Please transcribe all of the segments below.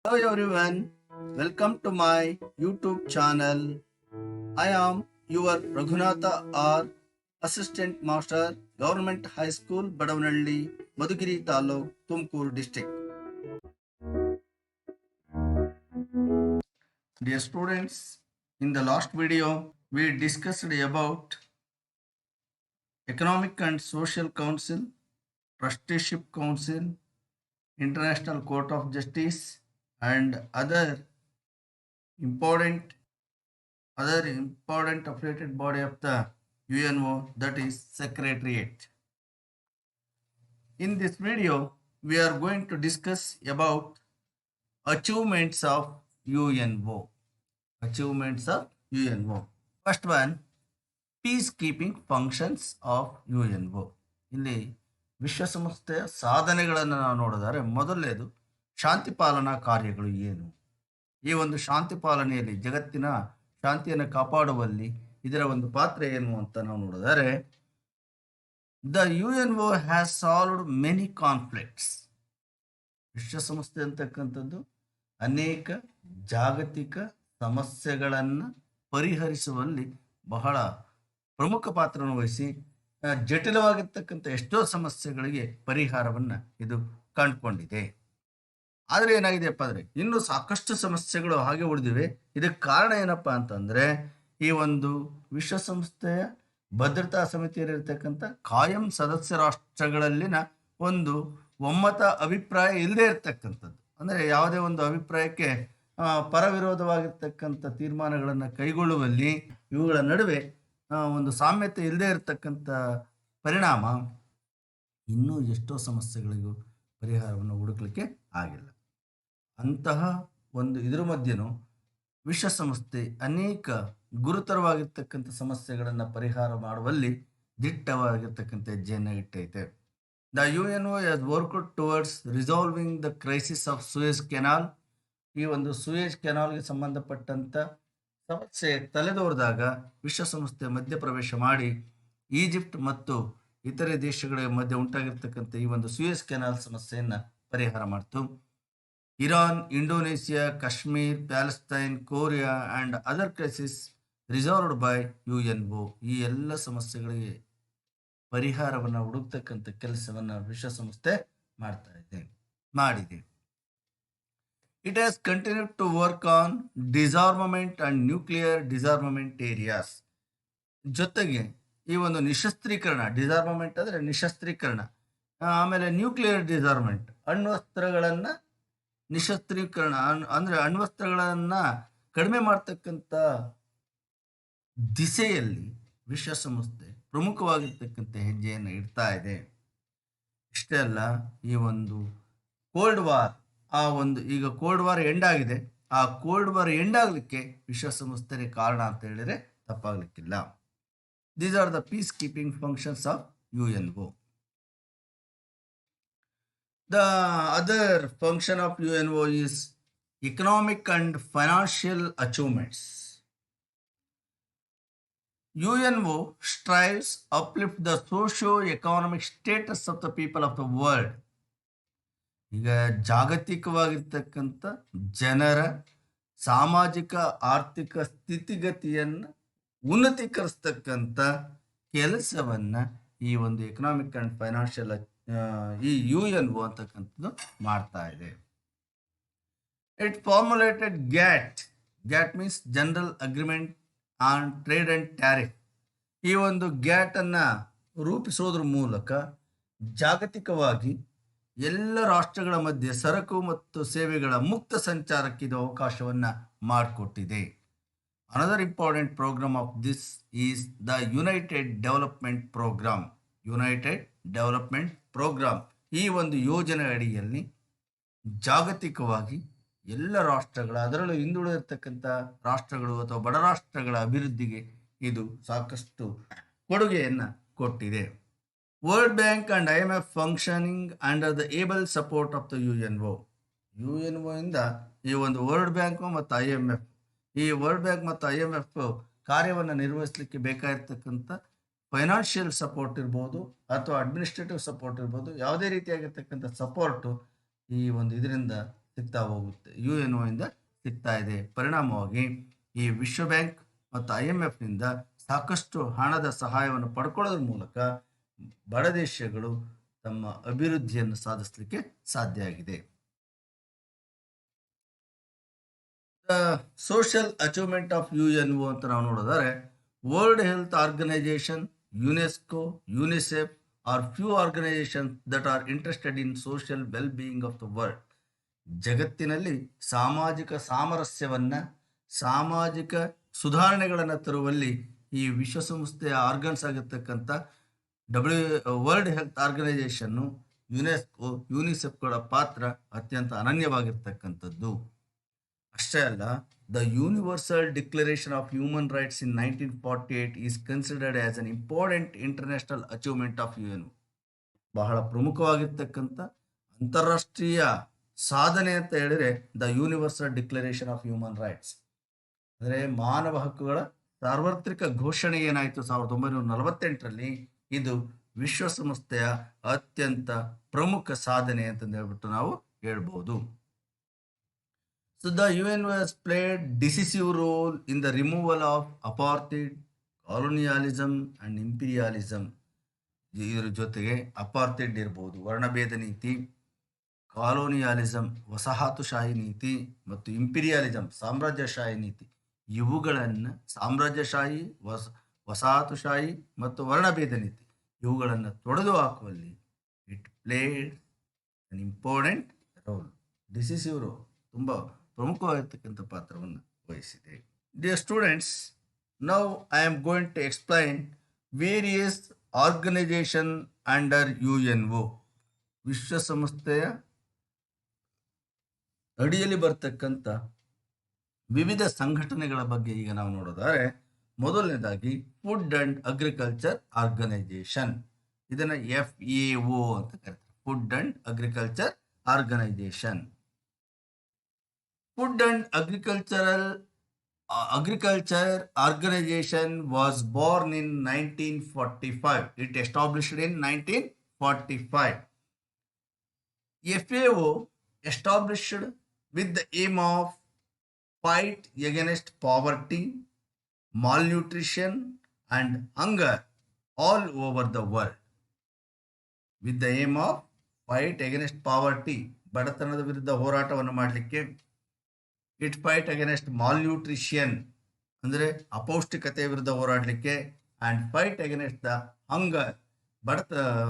Hello everyone, welcome to my YouTube channel. I am your Raghunatha R, Assistant Master, Government High School, Badavanalli, Madhugiri Taluk, Tumkur District. Dear students, in the last video, we discussed about Economic and Social Council, Trusteeship Council, International Court of Justice, and important other important affiliated body of the UNO, that is Secretariat. In this video, we are going to discuss about achievements of UNO. Achievements of UNO. First one, peacekeeping functions of UNO. ಇಲ್ಲಿ ವಿಶ್ವಸಂಸ್ಥೆಯ ಸಾಧನೆಗಳನ್ನು ನಾವು ನೋಡಿದರೆ ಮೊದಲನೇದು ಶಾಂತಿ ಪಾಲನಾ ಕಾರ್ಯಗಳು ಏನು. ಈ ಒಂದು ಶಾಂತಿ ಪಾಲನೆಯಲ್ಲಿ ಜಗತ್ತಿನ ಶಾಂತಿಯನ್ನು ಕಾಪಾಡುವಲ್ಲಿ ಇದರ ಒಂದು ಪಾತ್ರ ಏನು ಅಂತ ನಾವು ನೋಡಿದರೆ, the UNO has solved many conflicts. ವಿಶ್ವಸಂಸ್ಥೆ ಅಂತಕ್ಕಂಥದ್ದು ಅನೇಕ ಜಾಗತಿಕ ಸಮಸ್ಯೆಗಳನ್ನು ಪರಿಹರಿಸುವಲ್ಲಿ ಬಹಳ ಪ್ರಮುಖ ಪಾತ್ರವನ್ನು ವಹಿಸಿ ಜಟಿಲವಾಗಿರ್ತಕ್ಕಂಥ ಎಷ್ಟೋ ಸಮಸ್ಯೆಗಳಿಗೆ ಪರಿಹಾರವನ್ನು ಇದು ಕಂಡುಕೊಂಡಿದೆ. ಆದರೆ ಏನಾಗಿದೆಯಪ್ಪ ಅಂದರೆ ಇನ್ನೂ ಸಾಕಷ್ಟು ಸಮಸ್ಯೆಗಳು ಹಾಗೆ ಉಳಿದಿವೆ. ಇದಕ್ಕೆ ಕಾರಣ ಏನಪ್ಪ ಅಂತಂದರೆ, ಈ ಒಂದು ವಿಶ್ವಸಂಸ್ಥೆಯ ಭದ್ರತಾ ಸಮಿತಿಯಲ್ಲಿರ್ತಕ್ಕಂಥ ಕಾಯಂ ಸದಸ್ಯ ರಾಷ್ಟ್ರಗಳಲ್ಲಿನ ಒಂದು ಒಮ್ಮತ ಅಭಿಪ್ರಾಯ ಇಲ್ಲದೆ ಇರತಕ್ಕಂಥದ್ದು. ಅಂದರೆ ಯಾವುದೇ ಒಂದು ಅಭಿಪ್ರಾಯಕ್ಕೆ ಪರವಿರೋಧವಾಗಿರ್ತಕ್ಕಂಥ ತೀರ್ಮಾನಗಳನ್ನು ಕೈಗೊಳ್ಳುವಲ್ಲಿ ಇವುಗಳ ನಡುವೆ ಒಂದು ಸಾಮ್ಯತೆ ಇಲ್ಲದೆ ಇರತಕ್ಕಂಥ ಪರಿಣಾಮ ಇನ್ನೂ ಎಷ್ಟೋ ಸಮಸ್ಯೆಗಳಿಗೂ ಪರಿಹಾರವನ್ನು ಹುಡುಕಲಿಕ್ಕೆ ಆಗಿಲ್ಲ. ಅಂತಹ ಒಂದು ಇದರ ಮಧ್ಯೆನೂ ವಿಶ್ವಸಂಸ್ಥೆ ಅನೇಕ ಗುರುತರವಾಗಿರ್ತಕ್ಕಂಥ ಸಮಸ್ಯೆಗಳನ್ನು ಪರಿಹಾರ ಮಾಡುವಲ್ಲಿ ದಿಟ್ಟವಾಗಿರ್ತಕ್ಕಂಥ ಹೆಜ್ಜೆಯನ್ನು ಇಟ್ಟೈತೆ. The UNO has worked towards resolving the crisis of Suez Canal. ಈ ಒಂದು ಸೂಯೆಜ್ ಕೆನಾಲ್ಗೆ ಸಂಬಂಧಪಟ್ಟಂಥ ಸಮಸ್ಯೆ ತಲೆದೋರಿದಾಗ ವಿಶ್ವಸಂಸ್ಥೆ ಮಧ್ಯಪ್ರವೇಶ ಮಾಡಿ ಈಜಿಪ್ಟ್ ಮತ್ತು ಇತರೆ ದೇಶಗಳ ಮಧ್ಯೆ ಉಂಟಾಗಿರ್ತಕ್ಕಂಥ ಈ ಒಂದು ಸೂಯೆಜ್ ಕೆನಾಲ್ ಸಮಸ್ಯೆಯನ್ನು ಪರಿಹಾರ ಮಾಡ್ತು. Iran, Indonesia, Kashmir, Palestine, Korea and other crisis resolved by UNO. ಈ ಎಲ್ಲ ಸಮಸ್ಯೆಗಳಿಗೆ ಪರಿಹಾರವನ್ನು ಹುಡುಕ್ತಕ್ಕಂಥ ಕೆಲಸವನ್ನು ವಿಶ್ವಸಂಸ್ಥೆ ಮಾಡಿದೆ. It has continued to work on disarmament and nuclear disarmament areas. ಜೊತೆಗೆ ಈ ಒಂದು ನಿಶಸ್ತ್ರೀಕರಣ, ಡಿಸಾರ್ಮಮೆಂಟ್ ಅಂದರೆ ನಿಶಸ್ತ್ರೀಕರಣ, ಆಮೇಲೆ ನ್ಯೂಕ್ಲಿಯರ್ ಡಿಸಾರ್ಮೆಂಟ್, ಅಣ್ವಸ್ತ್ರಗಳನ್ನು ನಿಶಸ್ತ್ರೀಕರಣ ಅಂದರೆ ಅಣ್ವಸ್ತ್ರಗಳನ್ನು ಕಡಿಮೆ ಮಾಡ್ತಕ್ಕಂಥ ದಿಸೆಯಲ್ಲಿ ವಿಶ್ವಸಂಸ್ಥೆ ಪ್ರಮುಖವಾಗಿರ್ತಕ್ಕಂಥ ಹೆಜ್ಜೆಯನ್ನು ಇಡ್ತಾ ಇದೆ. ಇಷ್ಟೇ ಅಲ್ಲ, ಈ ಒಂದು ಕೋಲ್ಡ್ ವಾರ್, ಈಗ ಕೋಲ್ಡ್ ವಾರ್ ಎಂಡ್ ಆಗಿದೆ. ಆ ಕೋಲ್ಡ್ ವಾರ್ ಎಂಡ್ ಆಗಲಿಕ್ಕೆ ವಿಶ್ವಸಂಸ್ಥೆ ಕಾರಣ ಅಂತ ಹೇಳಿದ್ರೆ ತಪ್ಪಾಗಲಿಕ್ಕಿಲ್ಲ. These are the peace keeping functions of UNO. The other function of UNO is economic and financial achievements. UNO strives to uplift the socio-economic status of the people of the world. ಈಗ ಜಾಗತಿಕವಾಗಿರ್ತಕ್ಕಂಥ ಜನರ ಸಾಮಾಜಿಕ ಆರ್ಥಿಕ ಸ್ಥಿತಿಗತಿಯನ್ನು ಉನ್ನತೀಕರಿಸ್ತಕ್ಕಂಥ ಕೆಲಸವನ್ನು ಈ ಒಂದು economic and financial ಈ UNO ಅಂತಕ್ಕಂಥದ್ದು ಮಾಡ್ತಾ ಇದೆ. It formulated ಗ್ಯಾಟ್ means general agreement on trade and tariff. ಈ ಒಂದು ಗ್ಯಾಟನ್ನು ರೂಪಿಸೋದ್ರ ಮೂಲಕ ಜಾಗತಿಕವಾಗಿ ಎಲ್ಲ ರಾಷ್ಟ್ರಗಳ ಮಧ್ಯೆ ಸರಕು ಮತ್ತು ಸೇವೆಗಳ ಮುಕ್ತ ಸಂಚಾರಕ್ಕೆ ಇದು ಅವಕಾಶವನ್ನು ಮಾಡಿಕೊಟ್ಟಿದೆ. Another important programme of this is the United Development Programme. ಈ ಒಂದು ಯೋಜನೆ ಅಡಿಯಲ್ಲಿ ಜಾಗತಿಕವಾಗಿ ಎಲ್ಲ ರಾಷ್ಟ್ರಗಳ, ಅದರಲ್ಲೂ ಹಿಂದುಳಿದಿರ್ತಕ್ಕಂಥ ರಾಷ್ಟ್ರಗಳು ಅಥವಾ ಬಡ ರಾಷ್ಟ್ರಗಳ ಅಭಿವೃದ್ಧಿಗೆ ಇದು ಸಾಕಷ್ಟು ಕೊಡುಗೆಯನ್ನು ಕೊಟ್ಟಿದೆ. World bank and IMF functioning under the Abel support of the UNO. ಇಂದ ಈ ಒಂದು ವರ್ಲ್ಡ್ ಬ್ಯಾಂಕು ಮತ್ತು IMF, ಈ ವರ್ಲ್ಡ್ ಬ್ಯಾಂಕ್ ಮತ್ತು IMF ಕಾರ್ಯವನ್ನು ನಿರ್ವಹಿಸಲಿಕ್ಕೆ ಬೇಕಾಗಿರ್ತಕ್ಕಂಥ ಫೈನಾನ್ಷಿಯಲ್ ಸಪೋರ್ಟ್ ಇರ್ಬೋದು ಅಥವಾ ಅಡ್ಮಿನಿಸ್ಟ್ರೇಟಿವ್ ಸಪೋರ್ಟ್ ಇರ್ಬೋದು, ಯಾವುದೇ ರೀತಿಯಾಗಿರ್ತಕ್ಕಂಥ ಸಪೋರ್ಟು ಈ ಒಂದು ಇದರಿಂದ ಸಿಗ್ತಾ ಹೋಗುತ್ತೆ, UNO ಇಂದ ಸಿಗ್ತಾ ಇದೆ. ಪರಿಣಾಮವಾಗಿ ಈ ವಿಶ್ವ ಬ್ಯಾಂಕ್ ಮತ್ತು IMFನಿಂದ ಸಾಕಷ್ಟು ಹಣದ ಸಹಾಯವನ್ನು ಪಡ್ಕೊಳ್ಳೋದ್ರ ಮೂಲಕ ಬಡ ದೇಶಗಳು ತಮ್ಮ ಅಭಿವೃದ್ಧಿಯನ್ನು ಸಾಧಿಸಲಿಕ್ಕೆ ಸಾಧ್ಯ ಆಗಿದೆ. ಸೋಷಿಯಲ್ ಅಚೀವ್ಮೆಂಟ್ ಆಫ್ UNO ಅಂತ ನಾವು ನೋಡಿದರೆ World Health Organisation, UNESCO, UNICEF are few organisation that are interested in social well being of the world. ಜಗತ್ತಿನಲ್ಲಿ ಸಾಮಾಜಿಕ ಸಾಮರಸ್ಯವನ್ನ, ಸಾಮಾಜಿಕ ಸುಧಾರಣೆಗಳನ್ನು ತರುವಲ್ಲಿ ಈ ವಿಶ್ವಸಂಸ್ಥೆಯ ಆರ್ಗನ್ಸ್ ಆಗಿರ್ತಕ್ಕಂಥ ವರ್ಲ್ಡ್ ಹೆಲ್ತ್ ಆರ್ಗನೈಜೇಷನ್ನು, ಯುನೆಸ್ಕೋ, ಯುನಿಸೆಫ್ಗಳ ಪಾತ್ರ ಅತ್ಯಂತ ಅನನ್ಯವಾಗಿರ್ತಕ್ಕಂಥದ್ದು. ಅಷ್ಟೇ ಅಲ್ಲ, the universal declaration of human rights in 1948 is considered as an important international achievement of UN. ಬಹಳ ಪ್ರಮುಖವಾಗಿರ್ತಕ್ಕಂಥ ಅಂತಾರಾಷ್ಟ್ರೀಯ ಸಾಧನೆ ಅಂತ ಹೇಳಿದ್ರೆ the universal declaration of human rights, ಅಂದರೆ ಮಾನವ ಹಕ್ಕುಗಳ ಸಾರ್ವತ್ರಿಕ ಘೋಷಣೆ ಏನಾಯಿತು 1948ರಲ್ಲಿ, ಇದು ವಿಶ್ವಸಂಸ್ಥೆಯ ಅತ್ಯಂತ ಪ್ರಮುಖ ಸಾಧನೆ ಅಂತಂದು ಹೇಳ್ಬಿಟ್ಟು ನಾವು ಹೇಳ್ಬೋದು. So the UNO has played decisive role in the removal of apartheid, colonialism and imperialism. ಇದರ ಜೊತೆಗೆ ಅಪಾರ್ಥೈಡ್ ಇರ್ಬೋದು, ವರ್ಣಭೇದ ನೀತಿ, ಕಾಲೋನಿಯಾಲಿಸಮ್ ವಸಾಹತುಶಾಹಿ ನೀತಿ ಮತ್ತು ಇಂಪೀರಿಯಾಲಿಸಮ್ ಸಾಮ್ರಾಜ್ಯಶಾಹಿ ನೀತಿ, ಇವುಗಳನ್ನು ಸಾಮ್ರಾಜ್ಯಶಾಹಿ, ವಸಾಹತುಶಾಹಿ ಮತ್ತು ವರ್ಣಭೇದ ನೀತಿ ಇವುಗಳನ್ನು ತೊಡೆದು ಹಾಕುವಲ್ಲಿ it played an important role, decisive role, ತುಂಬ ಪ್ರಮುಖವಾಗಿರ್ತಕ್ಕಂಥ ಪಾತ್ರವನ್ನು ವಹಿಸಿದೆ. Dear students, now I am going to explain various organisation under UNO. ವಿಶ್ವಸಂಸ್ಥೆಯ ಅಡಿಯಲ್ಲಿ ಬರ್ತಕ್ಕಂಥ ವಿವಿಧ ಸಂಘಟನೆಗಳ ಬಗ್ಗೆ ಈಗ ನಾವು ನೋಡೋದಾದ್ರೆ, ಮೊದಲನೇದಾಗಿ ಫುಡ್ ಅಂಡ್ ಅಗ್ರಿಕಲ್ಚರ್ ಆರ್ಗನೈಜೇಷನ್, ಇದನ್ನು FAO ಅಂತ ಕರೀತಾರೆ, Food and Agriculture Organisation. Food and Agriculture Organization was born in 1945. It established in 1945. FAO established with the aim of fight against poverty, malnutrition and hunger all over the world. With the aim of fight against poverty, ಬಡತನದ ವಿರುದ್ಧ ಹೋರಾಟವನ್ನು ಮಾಡಲಿಕ್ಕೆ, it fight against malnutrition ಅಂದರೆ ಅಪೌಷ್ಟಿಕತೆಯ ವಿರುದ್ಧ ಹೋರಾಡಲಿಕ್ಕೆ, and fight against the ಹಂಗರ್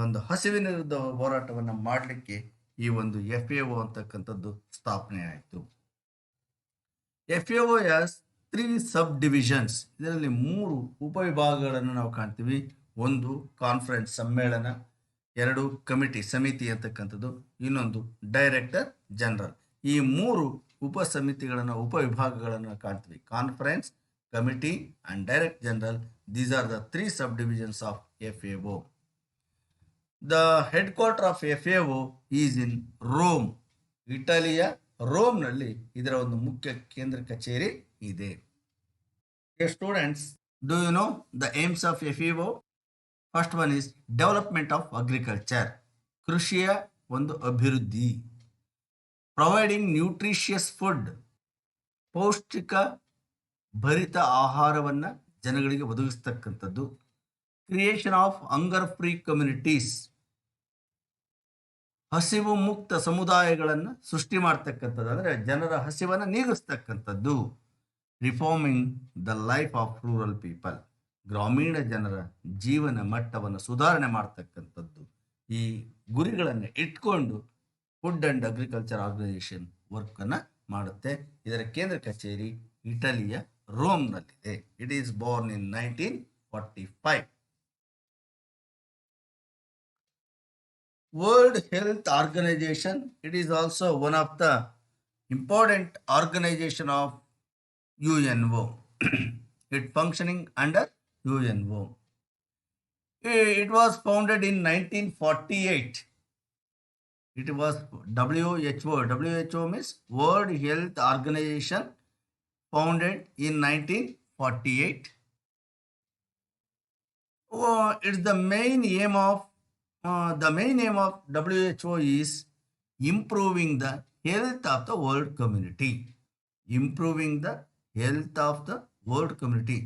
ಒಂದು ಹಸಿವಿನ ವಿರುದ್ಧ ಹೋರಾಟವನ್ನು ಮಾಡಲಿಕ್ಕೆ ಈ ಒಂದು FAO ಅಂತಕ್ಕಂಥದ್ದು ಸ್ಥಾಪನೆ ಆಯಿತು. FAO has 3 sub divisions. ಇದರಲ್ಲಿ 3 ಉಪವಿಭಾಗಗಳನ್ನು ನಾವು ಕಾಣ್ತೀವಿ. ಒಂದು ಕಾನ್ಫರೆನ್ಸ್ ಸಮ್ಮೇಳನ, 2 ಕಮಿಟಿ ಸಮಿತಿ ಅಂತಕ್ಕಂಥದ್ದು, ಇನ್ನೊಂದು ಡೈರೆಕ್ಟರ್ ಜನರಲ್. ಈ 3 ಉಪಸಮಿತಿಗಳನ್ನು, ಉಪವಿಭಾಗಗಳನ್ನು ಕಾಣ್ತೀವಿ. Conference, committee and direct general, these are the 3 sub divisions of FAO. The head quarter of FAO is in Rome. ಇಟಲಿಯ ರೋಮ್ನಲ್ಲಿ ಇದರ ಒಂದು ಮುಖ್ಯ ಕೇಂದ್ರ ಕಚೇರಿ ಇದೆ. Students, do you know the aims of FAO? First one is development of agriculture, ಕೃಷಿಯ ಒಂದು ಅಭಿವೃದ್ಧಿ. ಪ್ರೊವೈಡಿಂಗ್ ನ್ಯೂಟ್ರಿಷಿಯಸ್ ಫುಡ್, ಪೌಷ್ಟಿಕ ಭರಿತ ಆಹಾರವನ್ನು ಜನಗಳಿಗೆ ಒದಗಿಸ್ತಕ್ಕಂಥದ್ದು. Creation of hunger free communities, ಹಸಿವು ಮುಕ್ತ ಸಮುದಾಯಗಳನ್ನು ಸೃಷ್ಟಿ ಮಾಡ್ತಕ್ಕಂಥದ್ದು, ಅಂದರೆ ಜನರ ಹಸಿವನ್ನು ನೀಗಿಸ್ತಕ್ಕಂಥದ್ದು. Reforming the life of rural people, ಗ್ರಾಮೀಣ ಜನರ ಜೀವನ ಮಟ್ಟವನ್ನು ಸುಧಾರಣೆ ಮಾಡ್ತಕ್ಕಂಥದ್ದು. ಈ ಗುರಿಗಳನ್ನು ಇಟ್ಕೊಂಡು ಫುಡ್ ಅಂಡ್ ಅಗ್ರಿಕಲ್ಚರ್ ಆರ್ಗನೈಜೇಷನ್ ವರ್ಕನ್ನು ಮಾಡುತ್ತೆ. ಇದರ ಕೇಂದ್ರ ಕಚೇರಿ ಇಟಲಿಯ ರೋಮ್ನಲ್ಲಿದೆ. It is born in 1945. World Health Organization, it is also one of the important organization of UNO. It functioning under UNO. It was founded in 1948. It was WHO. WHO means World Health Organization, founded in 1948. It's the main aim of WHO is improving the health of the world community. Improving the health of the world community,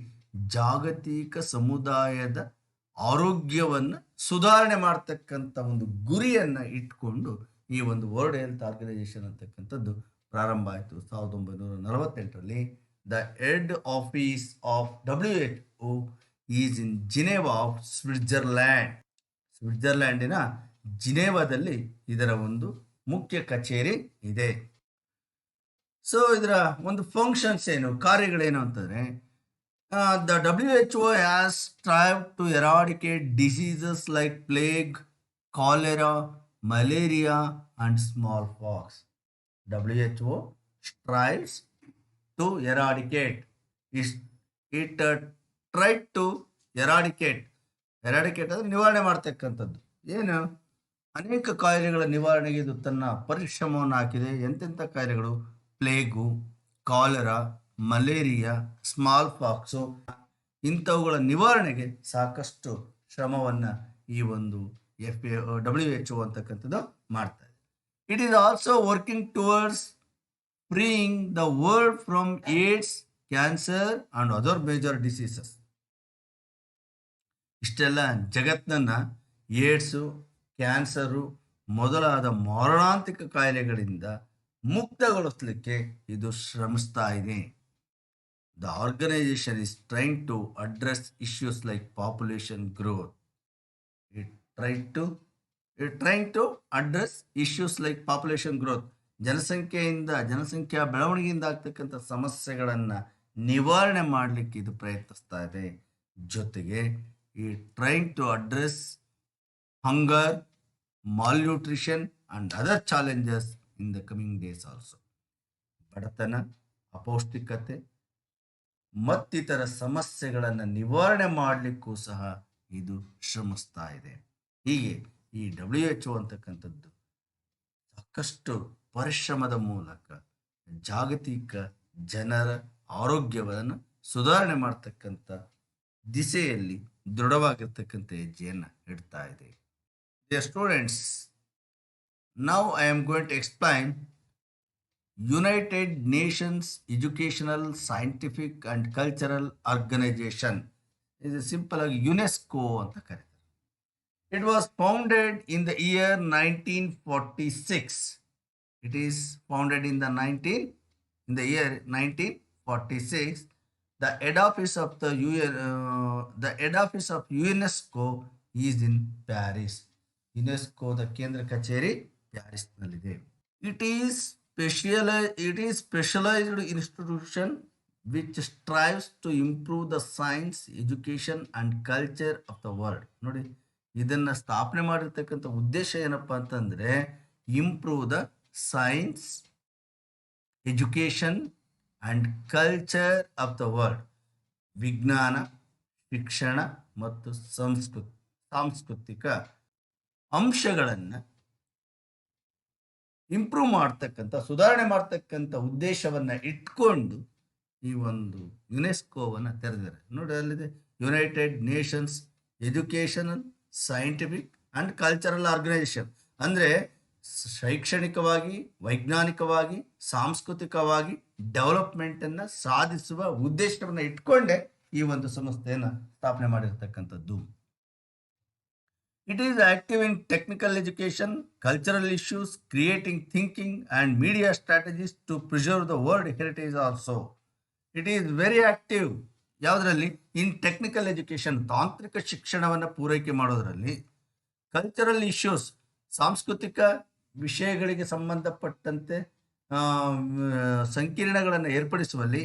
ಜಾಗತಿಕ ಸಮುದಾಯದ ಆರೋಗ್ಯವನ್ನು ಸುಧಾರಣೆ ಮಾಡ್ತಕ್ಕಂಥ ಒಂದು ಗುರಿಯನ್ನು ಇಟ್ಕೊಂಡು ಈ ಒಂದು ವರ್ಲ್ಡ್ ಹೆಲ್ತ್ ಆರ್ಗನೈಸೇಷನ್ ಅಂತಕ್ಕಂಥದ್ದು ಪ್ರಾರಂಭ ಆಯಿತು 1948ರಲ್ಲಿ. The head office of WHO is in Geneva of Switzerland. ಸ್ವಿಟ್ಜರ್ಲ್ಯಾಂಡಿನ ಜಿನೇವಾದಲ್ಲಿ ಇದರ ಒಂದು ಮುಖ್ಯ ಕಚೇರಿ ಇದೆ. ಸೊ ಇದರ ಒಂದು ಫಂಕ್ಷನ್ಸ್ ಏನು, ಕಾರ್ಯಗಳೇನು ಅಂತಂದರೆ, the WHO has strived to eradicate diseases like plague, cholera, malaria, and smallpox. WHO strives to eradicate. It tried to eradicate ಅಂದರೆ ನಿವಾರಣೆ ಮಾಡ್ತಕ್ಕಂಥದ್ದು. ಏನು, ಅನೇಕ ಕಾಯಿಲೆಗಳ ನಿವಾರಣೆಗೆ ಇದು ತನ್ನ ಪರಿಶ್ರಮವನ್ನು ಹಾಕಿದೆ. ಎಂತೆಂಥ ಕಾಯಿಲೆಗಳು? Plague, cholera, malaria, smallpox, ಇಂಥವುಗಳ ನಿವಾರಣೆಗೆ ಸಾಕಷ್ಟು ಶ್ರಮವನ್ನು ಈ ಒಂದು WHO ಅಂತಕ್ಕಂಥದ್ದು ಮಾಡ್ತಾ ಇದೆ. It is also working towards freeing the world from AIDS, cancer and other major diseases. ಇಷ್ಟೆಲ್ಲ ಜಗತ್ತನ್ನು ಏಡ್ಸು, ಕ್ಯಾನ್ಸರು ಮೊದಲಾದ ಮಾರಣಾಂತಿಕ ಕಾಯಿಲೆಗಳಿಂದ ಮುಕ್ತಗೊಳಿಸಲಿಕ್ಕೆ ಇದು ಶ್ರಮಿಸ್ತಾ ಇದೆ. The organization is trying to address issues like population growth. It trying to address issues like population growth. ಜನಸಂಖ್ಯಾ ಬೆಳವಣಿಗೆಯಿಂದ ಆಗ್ತಕ್ಕಂಥ ಸಮಸ್ಯೆಗಳನ್ನು ನಿವಾರಣೆ ಮಾಡಲಿಕ್ಕೆ ಇದು ಪ್ರಯತ್ನಿಸ್ತಾ ಇದೆ. ಜೊತೆಗೆ ಈ trying to address hunger, malnutrition and other challenges in the coming days also. ಬಡತನ, ಅಪೌಷ್ಟಿಕತೆ ಮತ್ತಿತರ ಸಮಸ್ಯೆಗಳನ್ನು ನಿವಾರಣೆ ಮಾಡಲಿಕ್ಕೂ ಸಹ ಇದು ಶ್ರಮಿಸ್ತಾ ಇದೆ. ಹೀಗೆ ಈ WHO ಅಂತಕ್ಕಂಥದ್ದು ಸಾಕಷ್ಟು ಪರಿಶ್ರಮದ ಮೂಲಕ ಜಾಗತಿಕ ಜನರ ಆರೋಗ್ಯವನ್ನು ಸುಧಾರಣೆ ಮಾಡ್ತಕ್ಕಂಥ ದಿಸೆಯಲ್ಲಿ ದೃಢವಾಗಿರ್ತಕ್ಕಂಥ ಹೆಜ್ಜೆಯನ್ನು ಇಡ್ತಾ ಇದೆ. Dear students, now I am going to explain United Nations Educational, Scientific and Cultural Organization. ಇದು ಸಿಂಪಲ್ ಆಗಿ ಯುನೆಸ್ಕೋ ಅಂತ ಕರೀತಾರೆ. It was founded in the year 1946. It is founded in the year 1946. The head office of UNESCO is in Paris. ಯುನೆಸ್ಕೋದ ಕೇಂದ್ರ ಕಚೇರಿ ಪ್ಯಾರಿಸ್ನಲ್ಲಿದೆ. It is specialized institution which strives to improve the science, education and culture of the world. ನೋಡಿ, ಇದನ್ನು ಸ್ಥಾಪನೆ ಮಾಡಿರ್ತಕ್ಕಂಥ ಉದ್ದೇಶ ಏನಪ್ಪ ಅಂತಂದರೆ, improve the science, education and culture of the world. ವಿಜ್ಞಾನ, ಶಿಕ್ಷಣ ಮತ್ತು ಸಾಂಸ್ಕೃತಿಕ ಅಂಶಗಳನ್ನು ಇಂಪ್ರೂವ್ ಮಾಡ್ತಕ್ಕಂಥ, ಸುಧಾರಣೆ ಮಾಡ್ತಕ್ಕಂಥ ಉದ್ದೇಶವನ್ನು ಇಟ್ಕೊಂಡು ಈ ಒಂದು ಯುನೆಸ್ಕೋವನ್ನು ತೆರೆದಿದ್ದಾರೆ. ನೋಡಿ, ಅಲ್ಲಿದೆ United Nations Educational, Scientific and Cultural Organisation. ಅಂದರೆ ಶೈಕ್ಷಣಿಕವಾಗಿ, ವೈಜ್ಞಾನಿಕವಾಗಿ, ಸಾಂಸ್ಕೃತಿಕವಾಗಿ ಡೆವಲಪ್ಮೆಂಟನ್ನು ಸಾಧಿಸುವ ಉದ್ದೇಶವನ್ನು ಇಟ್ಕೊಂಡೇ ಈ ಒಂದು ಸಂಸ್ಥೆಯನ್ನು ಸ್ಥಾಪನೆ ಮಾಡಿರ್ತಕ್ಕಂಥದ್ದು. It is active in technical education, cultural issues, creating thinking and media strategies to preserve the world heritage also. It is very active. ಯಾವುದರಲ್ಲಿ? ಇನ್ ಟೆಕ್ನಿಕಲ್ ಎಜುಕೇಷನ್, ತಾಂತ್ರಿಕ ಶಿಕ್ಷಣವನ್ನು ಪೂರೈಕೆ ಮಾಡೋದರಲ್ಲಿ. ಕಲ್ಚರಲ್ ಇಶ್ಯೂಸ್, ಸಾಂಸ್ಕೃತಿಕ ವಿಷಯಗಳಿಗೆ ಸಂಬಂಧಪಟ್ಟಂತೆ ಸಂಕೀರ್ಣಗಳನ್ನು ಏರ್ಪಡಿಸುವಲ್ಲಿ.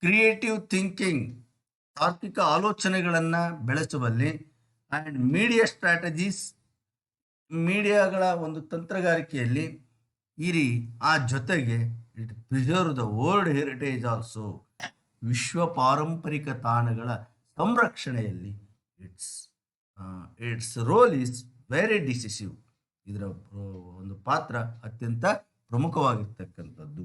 ಕ್ರಿಯೇಟಿವ್ ಥಿಂಕಿಂಗ್, ತಾರ್ಕಿಕ ಆಲೋಚನೆಗಳನ್ನು ಬೆಳೆಸುವಲ್ಲಿ. ಆ್ಯಂಡ್ ಮೀಡಿಯಾ ಸ್ಟ್ರಾಟಜೀಸ್, ಮೀಡಿಯಾಗಳ ಒಂದು ತಂತ್ರಗಾರಿಕೆಯಲ್ಲಿ ಇರಿ. ಆ ಜೊತೆಗೆ it preserve the world heritage also. ವಿಶ್ವ ಪಾರಂಪರಿಕ ತಾಣಗಳ ಸಂರಕ್ಷಣೆಯಲ್ಲಿ its role is very decisive. ಇದರ ಒಂದು ಪಾತ್ರ ಅತ್ಯಂತ ಪ್ರಮುಖವಾಗಿರ್ತಕ್ಕಂಥದ್ದು.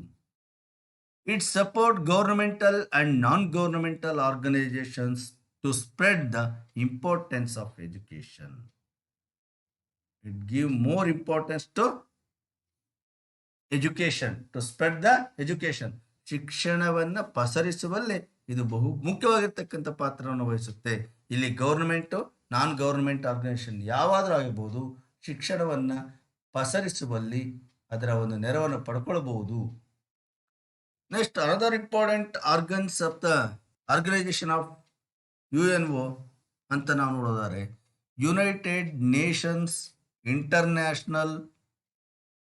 It support governmental and non governmental organisations to spread the importance of education. It give more importance to education, to spread the education, ಶಿಕ್ಷಣವನ್ನು ಪಸರಿಸುವಲ್ಲಿ ಇದು ಬಹು ಮುಖ್ಯವಾಗಿರ್ತಕ್ಕಂಥ ಪಾತ್ರವನ್ನು ವಹಿಸುತ್ತೆ. ಇಲ್ಲಿ ಗೌರ್ಮೆಂಟು, ನಾನ್ ಗೌರ್ಮೆಂಟ್ ಆರ್ಗನೈಸೇಷನ್ ಯಾವಾದರೂ ಆಗಿರ್ಬೋದು, ಶಿಕ್ಷಣವನ್ನು ಪಸರಿಸುವಲ್ಲಿ ಅದರ ಒಂದು ನೆರವನ್ನು ಪಡ್ಕೊಳ್ಬಹುದು. Next, another important organs of the organisation of UNO ಅಂತ ನಾವು ನೋಡೋದಾದ್ರೆ, United Nations International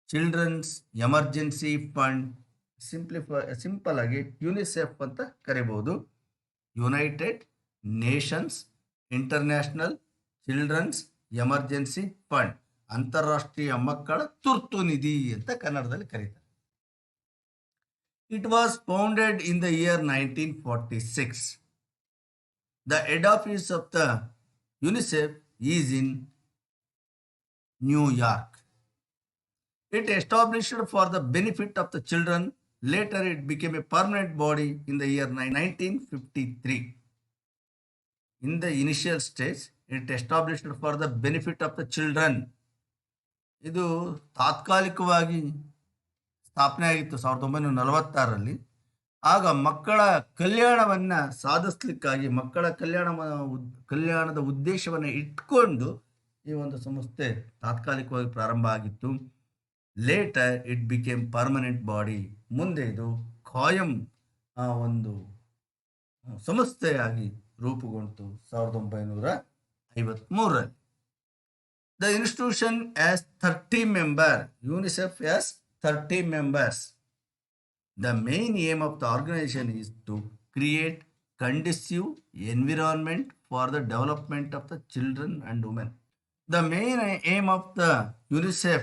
Children's Emergency Fund, simple ಆಗಿ ಯುನಿಸೆಫ್ ಅಂತ ಕರಿಬಹುದು. United Nations International Children's Emergency Fund, ಅಂತಾರಾಷ್ಟ್ರೀಯ ಮಕ್ಕಳ ತುರ್ತು ನಿಧಿ ಅಂತ ಕನ್ನಡದಲ್ಲಿ ಕರೀತಾರೆ. It was founded in the year 1946. The head office of the UNICEF is in New York. It established for the benefit of the children. Later, it became a permanent body in the year 1953. In the initial stage, it established for the benefit of the children. ಇದು ತಾತ್ಕಾಲಿಕವಾಗಿ ಸ್ಥಾಪನೆ ಆಗಿತ್ತು 1946ರಲ್ಲಿ. ಆಗ ಮಕ್ಕಳ ಕಲ್ಯಾಣವನ್ನು ಸಾಧಿಸ್ಲಿಕ್ಕಾಗಿ, ಮಕ್ಕಳ ಕಲ್ಯಾಣದ ಉದ್ದೇಶವನ್ನು ಇಟ್ಕೊಂಡು ಈ ಒಂದು ಸಂಸ್ಥೆ ತಾತ್ಕಾಲಿಕವಾಗಿ ಪ್ರಾರಂಭ ಆಗಿತ್ತು. Later it became permanent body, ಮುಂದೆ ಇದು ಖಾಯಂ ಒಂದು ಸಂಸ್ಥೆಯಾಗಿ ರೂಪುಗೊಂಡಿತು 1953ರಲ್ಲಿ. The institution has 30 member, UNICEF has 30 members. The main aim of the organization is to create conducive environment for the development of the children and women. The main aim of the UNICEF,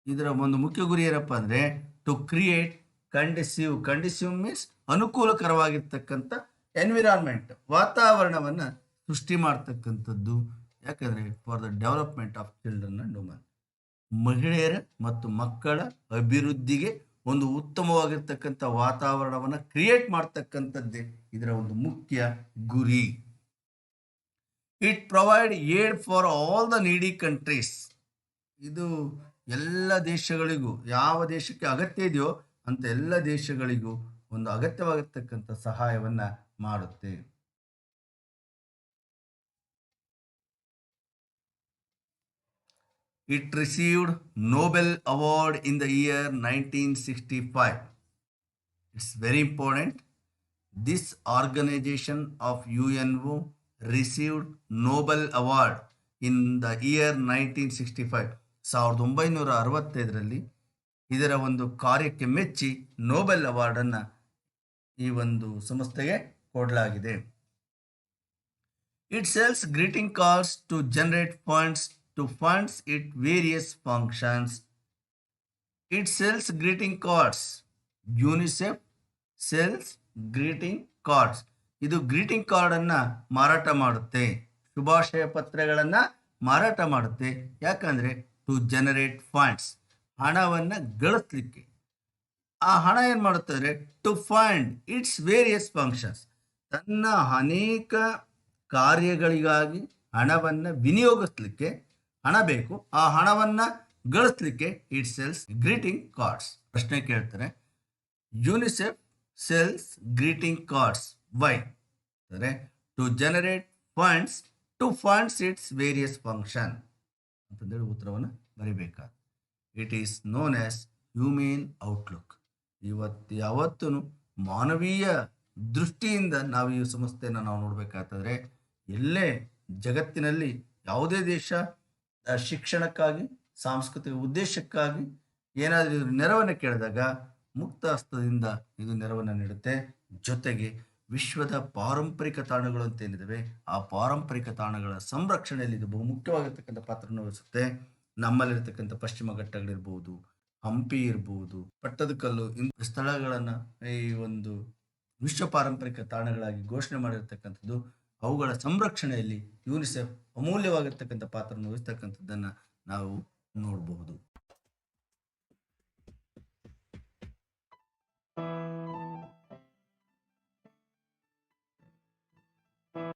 ಇದರ ಒಂದು ಮುಖ್ಯ ಗುರಿ ಏನಪ್ಪ ಅಂದರೆ, to create ಕಂಡಿಸಿವ್ means ಅನುಕೂಲಕರವಾಗಿರ್ತಕ್ಕಂಥ environment, ವಾತಾವರಣವನ್ನು ಸೃಷ್ಟಿ ಮಾಡ್ತಕ್ಕಂಥದ್ದು. ಯಾಕಂದರೆ for the development of children and women, ಮಹಿಳೆಯರ ಮತ್ತು ಮಕ್ಕಳ ಅಭಿವೃದ್ಧಿಗೆ ಒಂದು ಉತ್ತಮವಾಗಿರ್ತಕ್ಕಂಥ ವಾತಾವರಣವನ್ನು ಕ್ರಿಯೇಟ್ ಮಾಡ್ತಕ್ಕಂಥದ್ದೇ ಇದರ ಒಂದು ಮುಖ್ಯ ಗುರಿ. It provide aid for all the ನೀಡಿ ಕಂಟ್ರೀಸ್, ಇದು ಎಲ್ಲ ದೇಶಗಳಿಗೂ, ಯಾವ ದೇಶಕ್ಕೆ ಅಗತ್ಯ ಇದೆಯೋ ಅಂತ ಎಲ್ಲ ದೇಶಗಳಿಗೂ ಒಂದು ಅಗತ್ಯವಾಗಿರ್ತಕ್ಕಂಥ ಸಹಾಯವನ್ನು ಮಾಡುತ್ತೆ. It received Nobel Award in the year 1965. It's very important. This organization of UNO received Nobel Award in the year 1965. 1965ರಲ್ಲಿ ಇದರ ಒಂದು ಕಾರ್ಯಕ್ಕೆ ಮೆಚ್ಚಿ ನೋಬೆಲ್ ಅವಾರ್ಡನ್ನು ಈ ಒಂದು ಸಂಸ್ಥೆಗೆ ಕೊಡಲಾಗಿದೆ. It sells greeting cards to generate funds to funds its various functions. It sells greeting cards. UNICEF sells greeting cards. ಇದು greeting ಕಾರ್ಡನ್ನು ಮಾರಾಟ ಮಾಡುತ್ತೆ, ಶುಭಾಶಯ ಪತ್ರಗಳನ್ನು ಮಾರಾಟ ಮಾಡುತ್ತೆ. ಯಾಕಂದರೆ ಟು ಜನರೇಟ್ ಫಂಡ್ಸ್, ಹಣವನ್ನು ಗಳಿಸ್ಲಿಕ್ಕೆ. ಆ ಹಣ ಏನು ಮಾಡುತ್ತೆ ಅಂದರೆ to fund its various functions, ತನ್ನ ಅನೇಕ ಕಾರ್ಯಗಳಿಗಾಗಿ ಹಣವನ್ನು ವಿನಿಯೋಗಿಸ್ಲಿಕ್ಕೆ ಹಣ ಬೇಕು. ಆ ಹಣವನ್ನು ಗಳಿಸ್ಲಿಕ್ಕೆ ಇಟ್ ಸೆಲ್ಸ್ ಗ್ರೀಟಿಂಗ್ ಕಾರ್ಡ್ಸ್. ಪ್ರಶ್ನೆ ಕೇಳ್ತಾರೆ, UNICEF sells greeting cards why ಅಂದರೆ to generate funds to funds its various function ಅಂತಂದೇಳಿ ಉತ್ತರವನ್ನು ಬರಿಬೇಕಾದ. It is known as human outlook. ಯಾವತ್ತೂ ಮಾನವೀಯ ದೃಷ್ಟಿಯಿಂದ ನಾವು ಈ ಸಂಸ್ಥೆಯನ್ನು ನಾವು ನೋಡಬೇಕಾಗ್ತದ್ರೆ, ಎಲ್ಲೇ ಜಗತ್ತಿನಲ್ಲಿ ಯಾವುದೇ ದೇಶ ಶಿಕ್ಷಣಕ್ಕಾಗಿ, ಸಾಂಸ್ಕೃತಿಕ ಉದ್ದೇಶಕ್ಕಾಗಿ ಏನಾದರೂ ಇದು ನೆರವನ್ನು ಕೇಳಿದಾಗ ಮುಕ್ತ ಹಸ್ತದಿಂದ ಇದು ನೆರವನ್ನು ನೀಡುತ್ತೆ. ಜೊತೆಗೆ ವಿಶ್ವದ ಪಾರಂಪರಿಕ ತಾಣಗಳು ಅಂತ ಏನಿದ್ದಾವೆ, ಆ ಪಾರಂಪರಿಕ ತಾಣಗಳ ಸಂರಕ್ಷಣೆಯಲ್ಲಿ ಇದು ಬಹುಮುಖ್ಯವಾಗಿರ್ತಕ್ಕಂಥ ಪಾತ್ರವನ್ನು ವಹಿಸುತ್ತೆ. ನಮ್ಮಲ್ಲಿರ್ತಕ್ಕಂಥ ಪಶ್ಚಿಮ ಘಟ್ಟಗಳಿರ್ಬೋದು, ಹಂಪಿ ಇರ್ಬೋದು, ಪಟ್ಟದಕಲ್ಲು, ಇಂಥ ಸ್ಥಳಗಳನ್ನು ಈ ಒಂದು ವಿಶ್ವ ಪಾರಂಪರಿಕ ತಾಣಗಳಾಗಿ ಘೋಷಣೆ ಮಾಡಿರ್ತಕ್ಕಂಥದ್ದು. ಅವುಗಳ ಸಂರಕ್ಷಣೆಯಲ್ಲಿ ಯುನಿಸೆಫ್ ಅಮೂಲ್ಯವಾಗಿರ್ತಕ್ಕಂಥ ಪಾತ್ರವನ್ನು ವಹಿಸ್ತಕ್ಕಂಥದ್ದನ್ನು ನಾವು ನೋಡಬಹುದು.